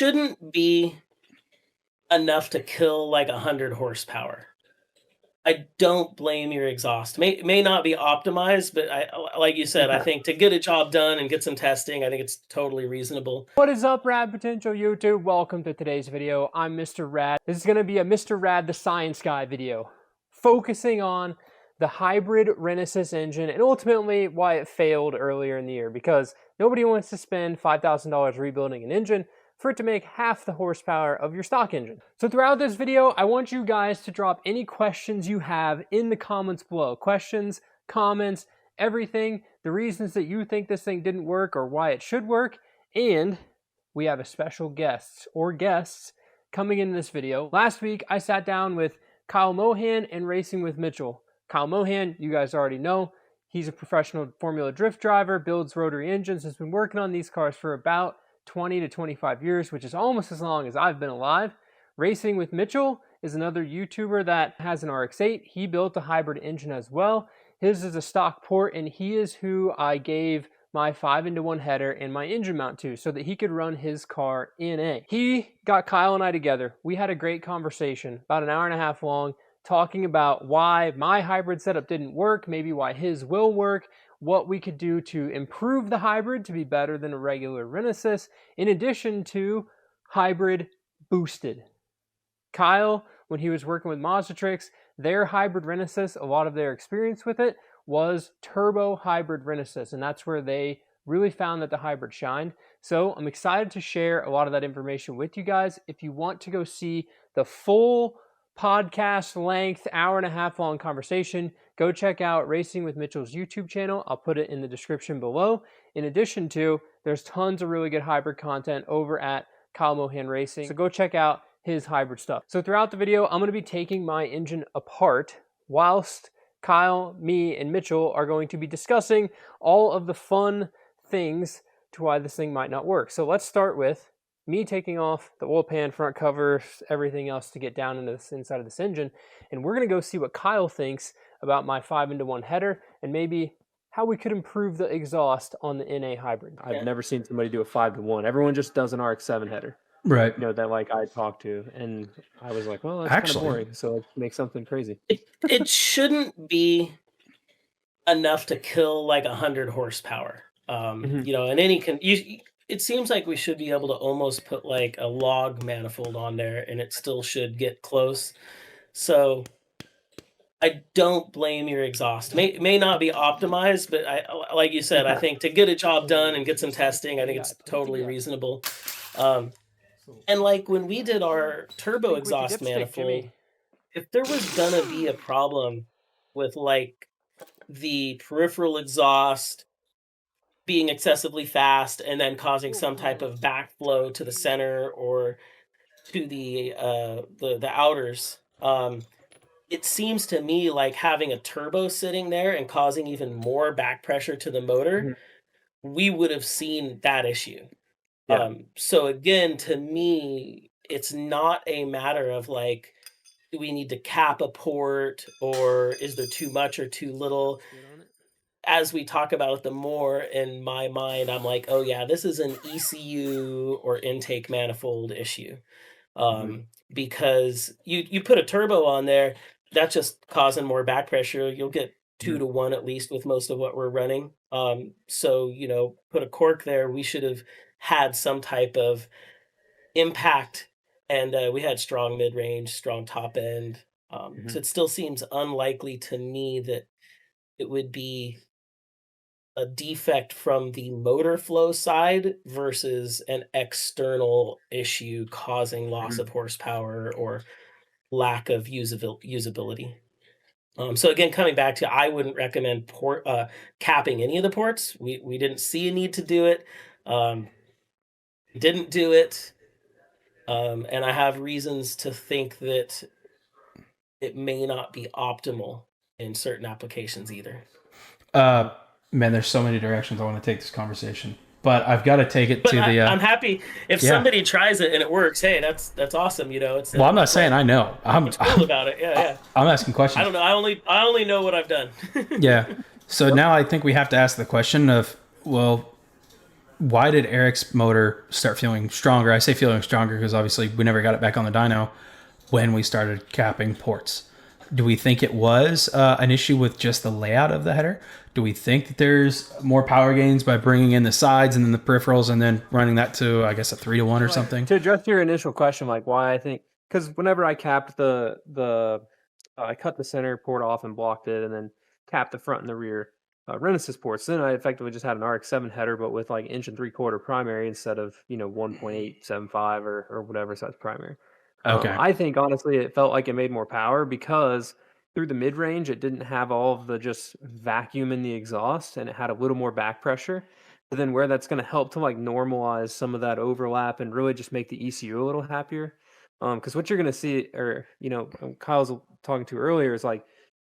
shouldn't be enough to kill like 100 horsepower. I don't blame your exhaust. May not be optimized, but like you said, I think to get a job done and get some testing, I think it's totally reasonable. What is up, Rad Potential YouTube? Welcome to today's video. I'm Mr. Rad. This is going to be a Mr. Rad the Science Guy video, focusing on the hybrid Renesas engine and ultimately why it failed earlier in the year, because nobody wants to spend $5,000 rebuilding an engine for it to make half the horsepower of your stock engine. So throughout this video, I want you guys to drop any questions you have in the comments below. Questions, comments, everything, the reasons that you think this thing didn't work or why it should work. And we have a special guests coming in this video. Last week, I sat down with Kyle Mohan and Racing with Mitchell. Kyle Mohan, you guys already know, he's a professional Formula Drift driver, builds rotary engines, has been working on these cars for about 20 to 25 years, which is almost as long as I've been alive. Racing with Mitchell is another YouTuber that has an RX8. He built a hybrid engine as well. His is a stock port, and he is who I gave my 5-into-1 header and my engine mount to so that he could run his car NA. He got Kyle and I together. We had a great conversation, about an hour and a half long, talking about why my hybrid setup didn't work, maybe why his will work, what we could do to improve the hybrid to be better than a regular Renesas, in addition to hybrid boosted. Kyle, when he was working with Mazdatrix, their hybrid Renesas, a lot of their experience with it was turbo hybrid Renesas, and that's where they really found that the hybrid shined. So I'm excited to share a lot of that information with you guys. If you want to go see the full podcast length, hour and a half long conversation, go check out Racing with Mitchell's YouTube channel. I'll put it in the description below. In addition to, there's tons of really good hybrid content over at Kyle Mohan Racing. So go check out his hybrid stuff. So throughout the video, I'm going to be taking my engine apart whilst Kyle, me, and Mitchell are going to be discussing all of the fun things to why this thing might not work. So let's start with me taking off the oil pan, front covers, everything else to get down into this inside of this engine. And we're going to go see what Kyle thinks about my 5-into-1 header and maybe how we could improve the exhaust on the NA hybrid. I've never seen somebody do a 5-to-1. Everyone just does an RX-7 header. Right. You know, that like I talked to, and I was like, well, that's kind of boring, so let's make something crazy. It shouldn't be enough to kill like 100 horsepower. You know, and it seems like we should be able to almost put like a log manifold on there and it still should get close. So I don't blame your exhaust. May not be optimized, but like you said, I think to get a job done and get some testing, I think it's totally reasonable. And like when we did our turbo exhaust manifold, if there was gonna be a problem with like the peripheral exhaust being excessively fast and then causing some type of backflow to the center or to the outers, it seems to me like having a turbo sitting there and causing even more back pressure to the motor, we would have seen that issue. Yeah. So again, to me, it's not a matter of like, do we need to cap a port or is there too much or too little? As we talk about it, the more in my mind, I'm like, oh yeah, this is an ECU or intake manifold issue. Because you put a turbo on there, that's just causing more back pressure. You'll get 2-to-1 at least with most of what we're running. So, you know, put a cork there, we should have had some type of impact, and we had strong mid-range, strong top end. So it still seems unlikely to me that it would be a defect from the motor flow side versus an external issue causing loss of horsepower or lack of usability. So again, coming back to, I wouldn't recommend capping any of the ports. We didn't see a need to do it. Didn't do it. And I have reasons to think that it may not be optimal in certain applications either. Man, there's so many directions I want to take this conversation, but I've got to take it to the. I'm happy if somebody tries it and it works. Hey, that's awesome. You know, it's. Well, I'm not saying I know. I'm cool about it. Yeah. I'm asking questions. I don't know. I only know what I've done. Yeah. So now I think we have to ask the question of, well, why did Eric's motor start feeling stronger? I say feeling stronger because obviously we never got it back on the dyno when we started capping ports. Do we think it was an issue with just the layout of the header? Do we think that there's more power gains by bringing in the sides and then the peripherals and then running that to, I guess, a 3-to-1 or something? To address your initial question, like why I think, because whenever I capped I cut the center port off and blocked it, and then capped the front and the rear Renesis ports. Then I effectively just had an RX7 header, but with like 1.75" primary instead of 1.875 or whatever size primary. Okay. I think honestly it felt like it made more power because through the mid range it didn't have all of the just vacuum in the exhaust, and it had a little more back pressure. But then where that's going to help to like normalize some of that overlap and really just make the ECU a little happier. Because what you're going to see, or Kyle's talking to earlier, is like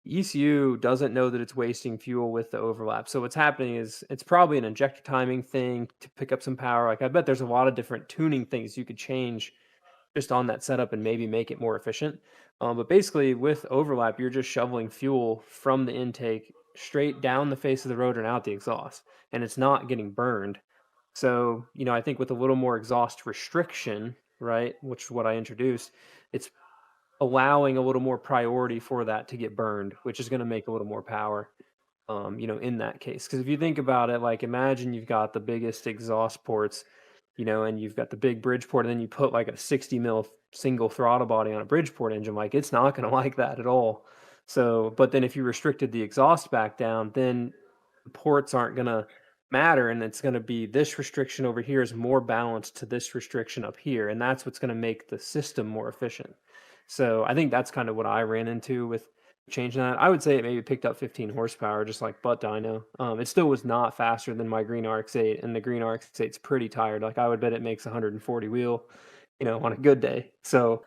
ECU doesn't know that it's wasting fuel with the overlap. So what's happening is it's probably an injector timing thing to pick up some power. Like I bet there's a lot of different tuning things you could change just on that setup and maybe make it more efficient. But basically with overlap, you're just shoveling fuel from the intake straight down the face of the rotor and out the exhaust, and it's not getting burned. So, I think with a little more exhaust restriction, right, which is what I introduced, it's allowing a little more priority for that to get burned, which is going to make a little more power, in that case. Because if you think about it, like imagine you've got the biggest exhaust ports, and you've got the big Bridgeport, and then you put like a 60 mil single throttle body on a Bridgeport engine, like it's not going to like that at all. So, but then if you restricted the exhaust back down, then the ports aren't going to matter, and it's going to be this restriction over here is more balanced to this restriction up here, and that's what's going to make the system more efficient. So I think that's kind of what I ran into with changing that. I would say it maybe picked up 15 horsepower, just like butt dyno. It still was not faster than my green RX8, and the green RX8's pretty tired. Like I would bet it makes 140 wheel, on a good day. So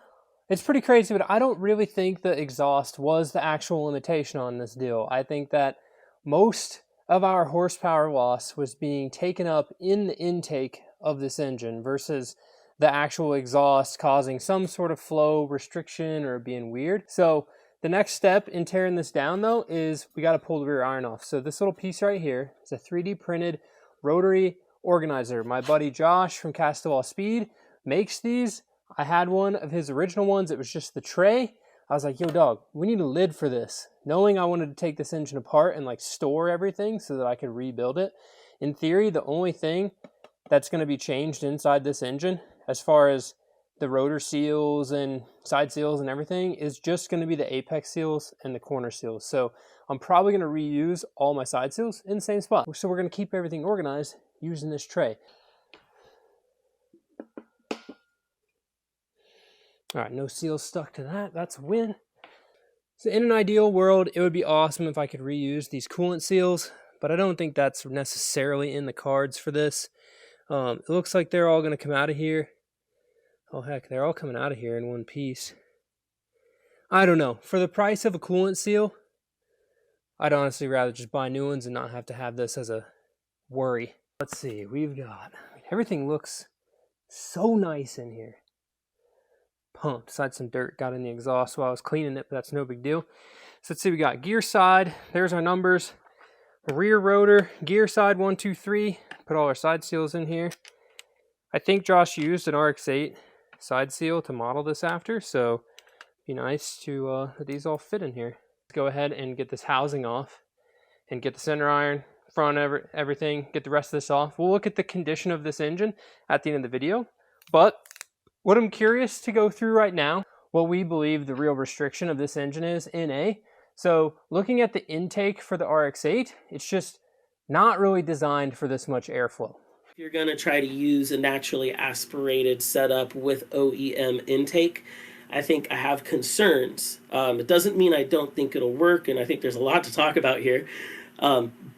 it's pretty crazy, but I don't really think the exhaust was the actual limitation on this deal. I think that most of our horsepower loss was being taken up in the intake of this engine versus the actual exhaust causing some sort of flow restriction or being weird. So the next step in tearing this down though is we got to pull the rear iron off. So this little piece right here is a 3D printed rotary organizer. My buddy Josh from Castawall Speed makes these. I had one of his original ones. It was just the tray. I was like, yo dog, we need a lid for this. Knowing I wanted to take this engine apart and like store everything so that I could rebuild it. In theory, the only thing that's going to be changed inside this engine as far as the rotor seals and side seals and everything is just going to be the apex seals and the corner seals. So I'm probably going to reuse all my side seals in the same spot. So we're going to keep everything organized using this tray. All right, no seals stuck to that. That's a win. So in an ideal world, it would be awesome if I could reuse these coolant seals, but I don't think that's necessarily in the cards for this. It looks like they're all going to come out of here. Oh heck, they're all coming out of here in one piece. I don't know. For the price of a coolant seal, I'd honestly rather just buy new ones and not have to have this as a worry. Let's see, everything looks so nice in here. Pumped. Besides some dirt got in the exhaust while I was cleaning it, but that's no big deal. So let's see, we got gear side. There's our numbers. Rear rotor, gear side 1, 2, 3. Put all our side seals in here. I think Josh used an RX8 side seal to model this after, so it'd be nice to that these all fit in here. Let's go ahead and get this housing off and get the center iron, front, everything, get the rest of this off. We'll look at the condition of this engine at the end of the video, but what I'm curious to go through right now, what we believe the real restriction of this engine is in A. So looking at the intake for the RX8, it's just not really designed for this much airflow. If you're going to try to use a naturally aspirated setup with OEM intake, I think I have concerns. It doesn't mean I don't think it'll work, and I think there's a lot to talk about here.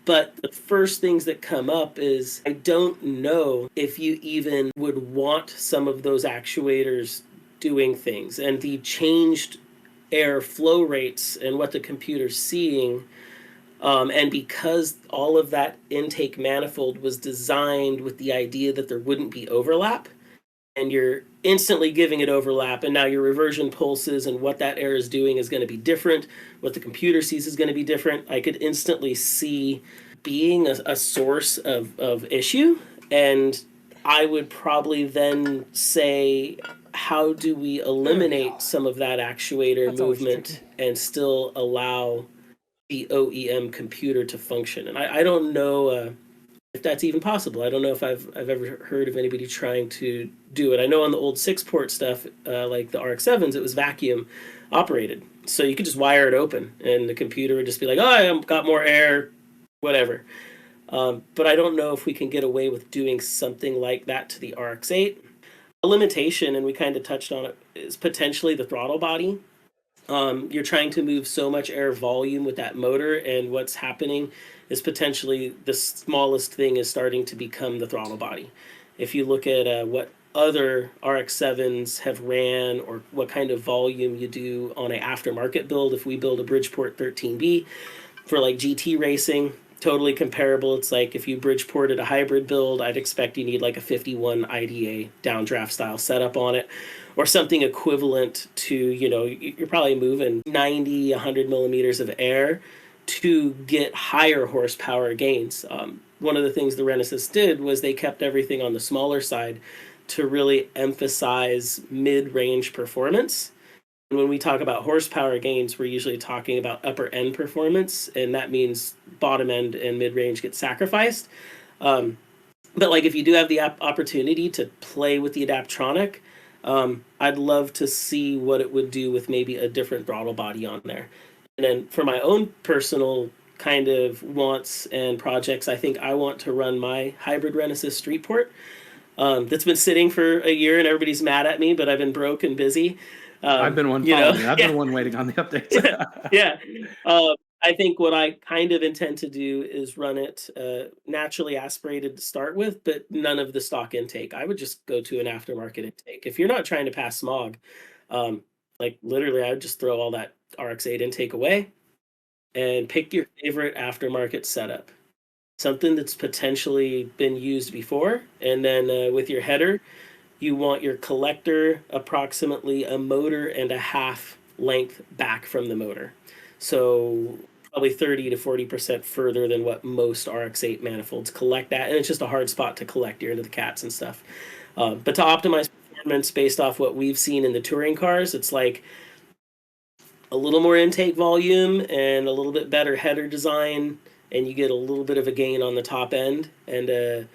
But the first things that come up is I don't know if you even would want some of those actuators doing things, and the changed air flow rates and what the computer's seeing. And because all of that intake manifold was designed with the idea that there wouldn't be overlap, and you're instantly giving it overlap, and now your reversion pulses and what that air is doing is going to be different. What the computer sees is going to be different. I could instantly see being a source of issue. And I would probably then say, how do we eliminate some of that actuator That's always movement tricky. and still allow the OEM computer to function? And I don't know if that's even possible. I don't know if I've ever heard of anybody trying to do it. I know on the old 6-port stuff, like the RX7s, it was vacuum operated. So you could just wire it open and the computer would just be like, oh, I've got more air, whatever. But I don't know if we can get away with doing something like that to the RX8. A limitation, and we kind of touched on it, is potentially the throttle body. You're trying to move so much air volume with that motor, and what's happening is potentially the smallest thing is starting to become the throttle body. If you look at what other RX7s have ran, or what kind of volume you do on an aftermarket build, if we build a Bridgeport 13B for like GT racing, totally comparable. It's like if you Bridgeported a hybrid build, I'd expect you need like a 51 IDA downdraft style setup on it, or something equivalent to, you're probably moving 90, 100 millimeters of air to get higher horsepower gains. One of the things the Renesas did was they kept everything on the smaller side to really emphasize mid-range performance. And when we talk about horsepower gains, we're usually talking about upper end performance, and that means bottom end and mid range get sacrificed. But like if you do have the opportunity to play with the Adaptronic, I'd love to see what it would do with maybe a different throttle body on there. And then for my own personal kind of wants and projects, I think I want to run my hybrid Renesas Streetport. That's been sitting for a year and everybody's mad at me, but I've been broke and busy. I've been one following. I've been one waiting on the updates. Yeah. I think what I kind of intend to do is run it naturally aspirated to start with, but none of the stock intake. I would just go to an aftermarket intake. If you're not trying to pass smog, like literally, I would just throw all that RX8 intake away and pick your favorite aftermarket setup. Something that's potentially been used before. And then with your header, you want your collector approximately a motor and a half length back from the motor. So probably 30 to 40% further than what most RX8 manifolds collect at. And it's just a hard spot to collect. You're into the cats and stuff. But to optimize performance based off what we've seen in the touring cars, it's like a little more intake volume and a little bit better header design, and you get a little bit of a gain on the top end. And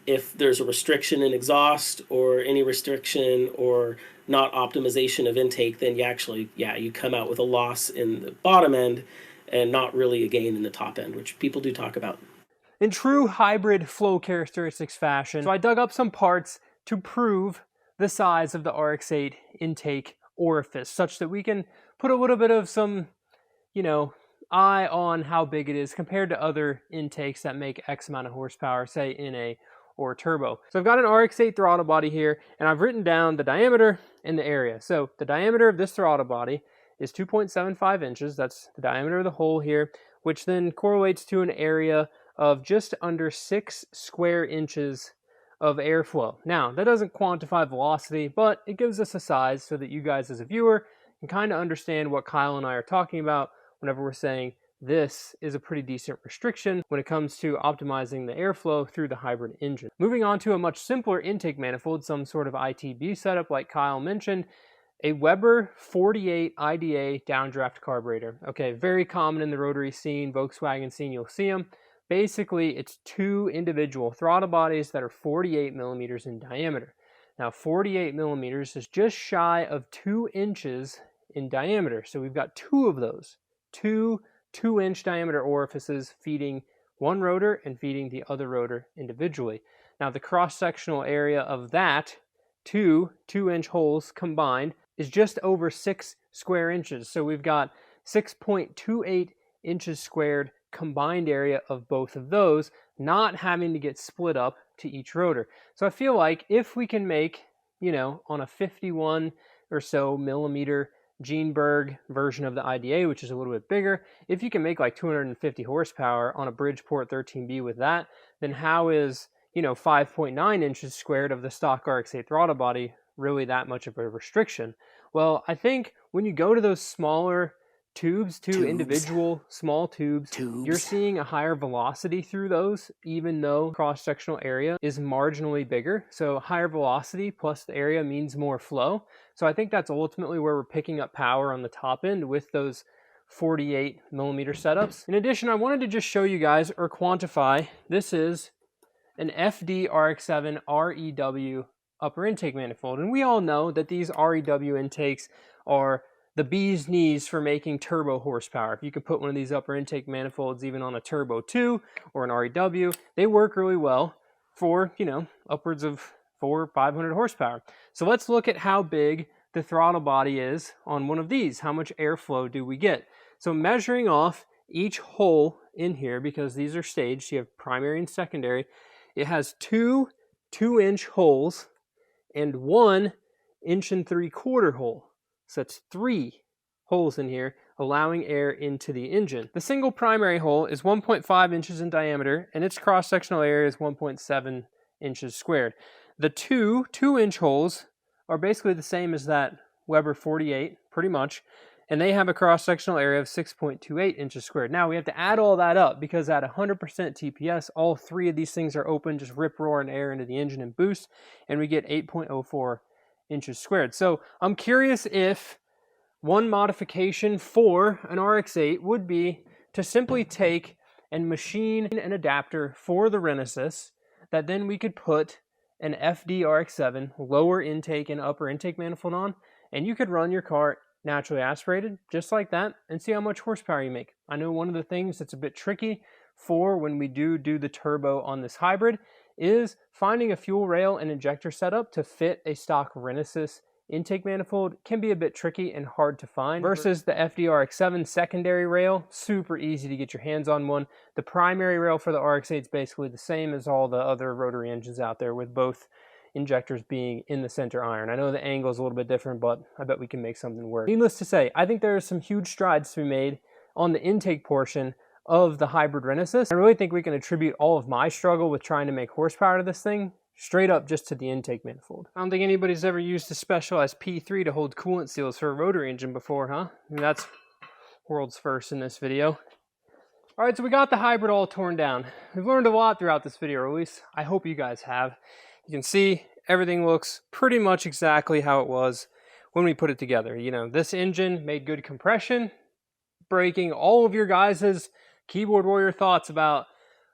if there's a restriction in exhaust or any restriction or not optimization of intake, then you come out with a loss in the bottom end and not really a gain in the top end, which people do talk about. In true hybrid flow characteristics fashion, so I dug up some parts to prove the size of the RX8 intake orifice, such that we can put a little bit of some, eye on how big it is compared to other intakes that make X amount of horsepower, say in a or turbo. So I've got an RX8 throttle body here, and I've written down the diameter and the area. So the diameter of this throttle body is 2.75 inches. That's the diameter of the hole here, which then correlates to an area of just under 6 square inches of airflow. Now, that doesn't quantify velocity, but it gives us a size so that you guys as a viewer can kind of understand what Kyle and I are talking about whenever we're saying this is a pretty decent restriction when it comes to optimizing the airflow through the hybrid engine. Moving on to a much simpler intake manifold, some sort of ITB setup like Kyle mentioned, a Weber 48 IDA downdraft carburetor. Okay, very common in the rotary scene, Volkswagen scene, you'll see them. Basically, it's two individual throttle bodies that are 48 millimeters in diameter. Now, 48 millimeters is just shy of 2 inches in diameter. So we've got two of those, two 2-inch diameter orifices feeding one rotor and feeding the other rotor individually. Now, the cross-sectional area of that two 2-inch holes combined is just over 6 square inches. So we've got 6.28 inches squared combined area of both of those, not having to get split up to each rotor. So I feel like if we can make, on a 51 or so millimeter Gene-Berg version of the IDA, which is a little bit bigger, if you can make like 250 horsepower on a Bridgeport 13B with that, then how is, 5.9 inches squared of the stock RX8 throttle body really that much of a restriction? Well, I think when you go to those smaller tubes, individual small tubes, you're seeing a higher velocity through those, even though cross-sectional area is marginally bigger. So higher velocity plus the area means more flow. So I think that's ultimately where we're picking up power on the top end with those 48 millimeter setups. In addition, I wanted to just show you guys or quantify, this is an FD RX7 REW upper intake manifold. And we all know that these REW intakes are the bee's knees for making turbo horsepower. If you could put one of these upper intake manifolds even on a Turbo 2 or an REW, they work really well for, you know, upwards of 400 or 500 horsepower. So let's look at how big the throttle body is on one of these. How much airflow do we get? So measuring off each hole in here, because these are staged, you have primary and secondary, it has two 2-inch holes and 1 1.75-inch hole. So that's 3 holes in here, allowing air into the engine. The single primary hole is 1.5 inches in diameter, and its cross-sectional area is 1.7 inches squared. The two 2-inch holes are basically the same as that Weber 48, pretty much, and they have a cross-sectional area of 6.28 inches squared. Now, we have to add all that up, because at 100% TPS, all 3 of these things are open, just rip-roaring air into the engine and boost, and we get 8.04 inches squared. So I'm curious if one modification for an RX8 would be to simply take and machine an adapter for the Renesis that then we could put an FD RX7 lower intake and upper intake manifold on, and you could run your car naturally aspirated just like that and see how much horsepower you make. I know one of the things that's a bit tricky for when we do the turbo on this hybrid is finding a fuel rail and injector setup to fit a stock Renesis intake manifold can be a bit tricky and hard to find versus the FD-RX7 secondary rail. Super easy to get your hands on one. The primary rail for the RX-8 is basically the same as all the other rotary engines out there, with both injectors being in the center iron. I know the angle is a little bit different, but I bet we can make something work. Needless to say, I think there are some huge strides to be made on the intake portion of the hybrid Renesis. I really think we can attribute all of my struggle with trying to make horsepower to this thing straight up just to the intake manifold. I don't think anybody's ever used a specialized P3 to hold coolant seals for a rotary engine before, huh? I mean, that's world's first in this video. All right, so we got the hybrid all torn down. We've learned a lot throughout this video, or at least I hope you guys have. You can see everything looks pretty much exactly how it was when we put it together. You know, this engine made good compression, breaking all of your guys' keyboard warrior thoughts about,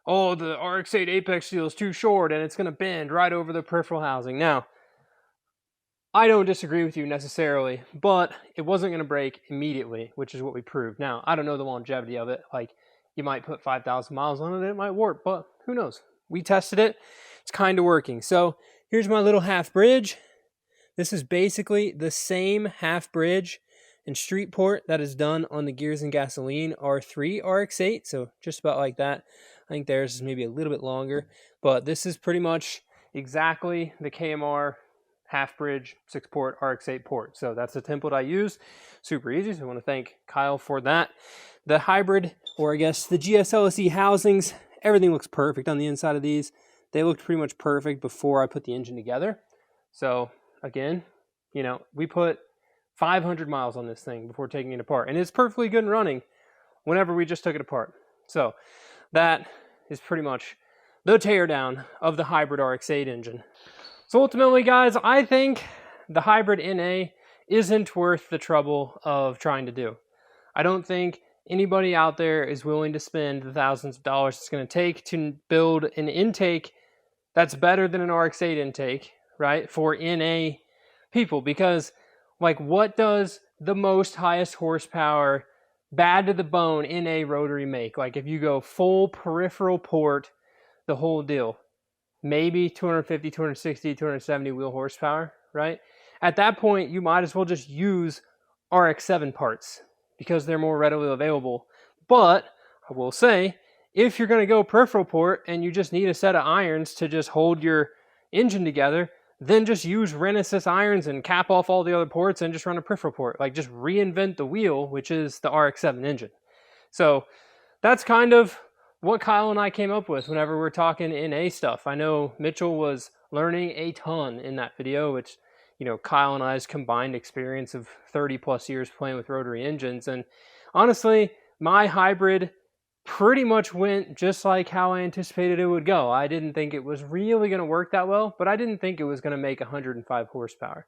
oh, the RX8 apex seal is too short and it's going to bend right over the peripheral housing. Now, I don't disagree with you necessarily, but it wasn't going to break immediately, which is what we proved. Now, I don't know the longevity of it. Like, you might put 5,000 miles on it, it might warp, but who knows? We tested it. It's kind of working. So here's my little half bridge. This is basically the same half bridge and street port that is done on the Gears and Gasoline R3 RX8. So just about like that. I think theirs is maybe a little bit longer, but this is pretty much exactly the KMR half bridge 6-port RX8 port. So that's the template I used. Super easy. So I want to thank Kyle for that. The hybrid, or I guess the GSLSE housings, everything looks perfect on the inside of these. They looked pretty much perfect before I put the engine together. So again, you know, we put 500 miles on this thing before taking it apart, and it's perfectly good and running whenever we just took it apart. So that is pretty much the teardown of the hybrid RX8 engine. So ultimately, guys, I think the hybrid NA isn't worth the trouble of trying to do. I don't think anybody out there is willing to spend the thousands of dollars it's going to take to build an intake that's better than an RX8 intake, right, for NA people. Because, like, what does the most highest horsepower, bad to the bone NA rotary make? Like, if you go full peripheral port, the whole deal, maybe 250, 260, 270 wheel horsepower, right? At that point, you might as well just use RX7 parts because they're more readily available. But I will say, if you're going to go peripheral port and you just need a set of irons to just hold your engine together, then just use Renesis irons and cap off all the other ports and just run a peripheral port. Like, just reinvent the wheel, which is the RX7 engine. So that's kind of what Kyle and I came up with whenever we're talking NA stuff. I know Mitchell was learning a ton in that video, which, you know, Kyle and I's combined experience of 30 plus years playing with rotary engines. And honestly, my hybrid pretty much went just like how I anticipated it would go. I didn't think it was really going to work that well, but I didn't think it was going to make 105 horsepower.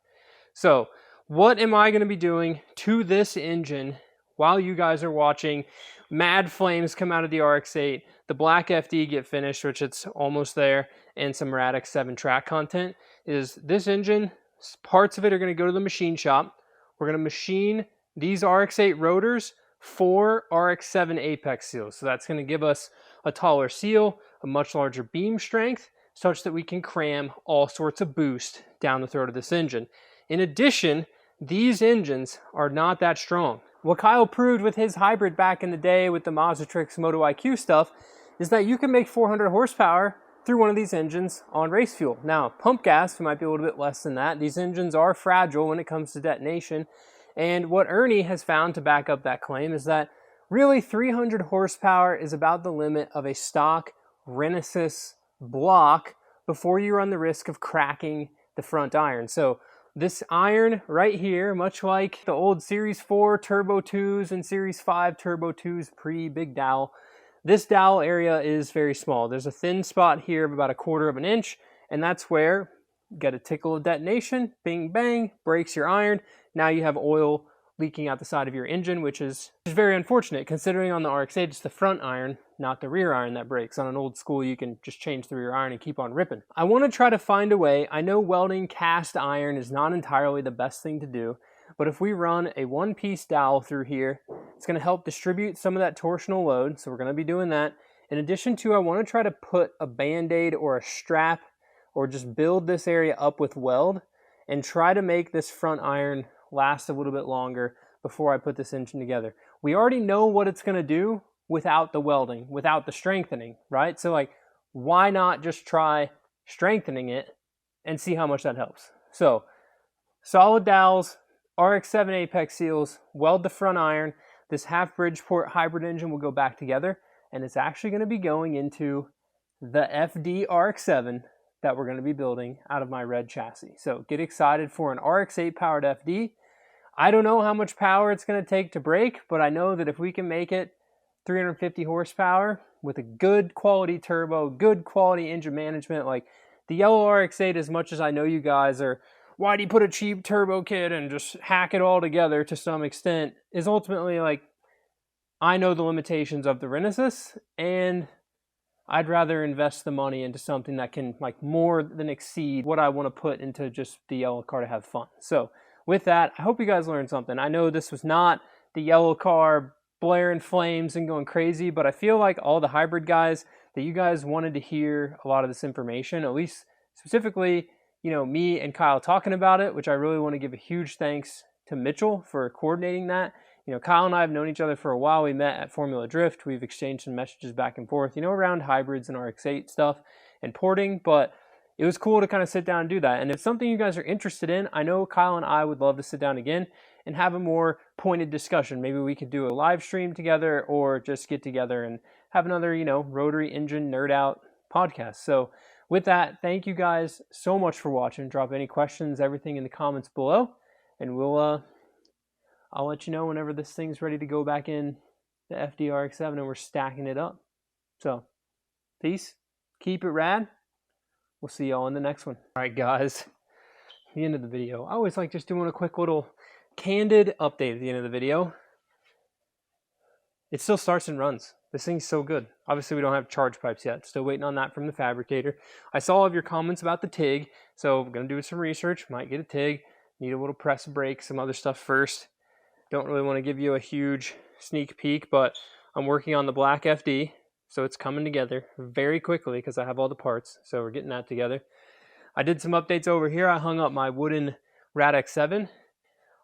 So what am I going to be doing to this engine while you guys are watching mad flames come out of the RX8, the black FD get finished, which it's almost there, and some RX7 track content, is this engine, parts of it are going to go to the machine shop. We're going to machine these RX8 rotors for RX7 apex seals. So that's going to give us a taller seal, a much larger beam strength, such that we can cram all sorts of boost down the throat of this engine. In addition, these engines are not that strong. What Kyle proved with his hybrid back in the day with the Mazda-Trix Moto IQ stuff is that you can make 400 horsepower through one of these engines on race fuel. Now, pump gas might be a little bit less than that. These engines are fragile when it comes to detonation. And what Ernie has found to back up that claim is that really 300 horsepower is about the limit of a stock Renesis block before you run the risk of cracking the front iron. So this iron right here, much like the old Series 4 Turbo 2s and Series 5 Turbo 2s pre-big dowel, this dowel area is very small. There's a thin spot here of about 1/4 of an inch, and that's where you get a tickle of detonation, bing bang, breaks your iron. Now you have oil leaking out the side of your engine, which is very unfortunate considering on the RX8 it's the front iron, not the rear iron that breaks. On an old school you can just change the rear iron and keep on ripping. I want to try to find a way. I know welding cast iron is not entirely the best thing to do, but if we run a one-piece dowel through here, it's going to help distribute some of that torsional load, so we're going to be doing that. In addition to, I want to try to put a band-aid or a strap or just build this area up with weld and try to make this front iron last a little bit longer before I put this engine together. We already know what it's going to do without the welding, without the strengthening, right? So like, why not just try strengthening it and see how much that helps? So solid dowels, RX7 apex seals, weld the front iron. This half Bridgeport hybrid engine will go back together, and it's actually going to be going into the FD RX7 that we're going to be building out of my red chassis. So get excited for an RX8 powered FD. I don't know how much power it's going to take to brake, but I know that if we can make it 350 horsepower with a good quality turbo, good quality engine management, like the yellow RX8, as much as I know you guys are, why do you put a cheap turbo kit and just hack it all together to some extent, is ultimately like, I know the limitations of the Renesis, and I'd rather invest the money into something that can like more than exceed what I want to put into just the yellow car to have fun. So with that, I hope you guys learned something. I know this was not the yellow car blaring flames and going crazy, but I feel like all the hybrid guys, that you guys wanted to hear a lot of this information, at least specifically, you know, me and Kyle talking about it, which I really want to give a huge thanks to Mitchell for coordinating that. You know, Kyle and I have known each other for a while. We met at Formula Drift. We've exchanged some messages back and forth, you know, around hybrids and RX8 stuff and porting, but it was cool to kind of sit down and do that. And if it's something you guys are interested in, I know Kyle and I would love to sit down again and have a more pointed discussion. Maybe we could do a live stream together or just get together and have another, you know, rotary engine nerd out podcast. So with that, thank you guys so much for watching. Drop any questions, everything in the comments below, and I'll let you know whenever this thing's ready to go back in the FDRX7 and we're stacking it up. So, peace. Keep it rad. We'll see y'all in the next one. All right, guys. The end of the video. I always like just doing a quick little candid update at the end of the video. It still starts and runs. This thing's so good. Obviously, we don't have charge pipes yet. Still waiting on that from the fabricator. I saw all of your comments about the TIG, so I'm going to do some research. Might get a TIG. Need a little press brake, some other stuff first. Don't really want to give you a huge sneak peek, but I'm working on the black FD, so it's coming together very quickly because I have all the parts, so we're getting that together. I did some updates over here. I hung up my wooden RX7,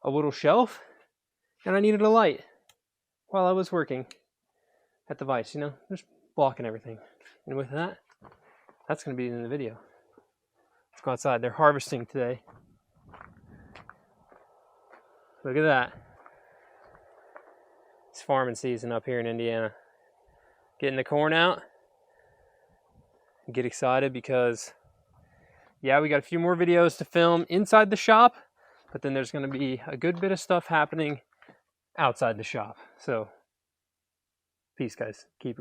a little shelf, and I needed a light while I was working at the vise, you know, just blocking everything. And with that, that's going to be in the video. Let's go outside. They're harvesting today. Look at that. It's farming season up here in Indiana. Getting the corn out. Get excited because, yeah, we got a few more videos to film inside the shop, but then there's going to be a good bit of stuff happening outside the shop. So peace, guys. Keep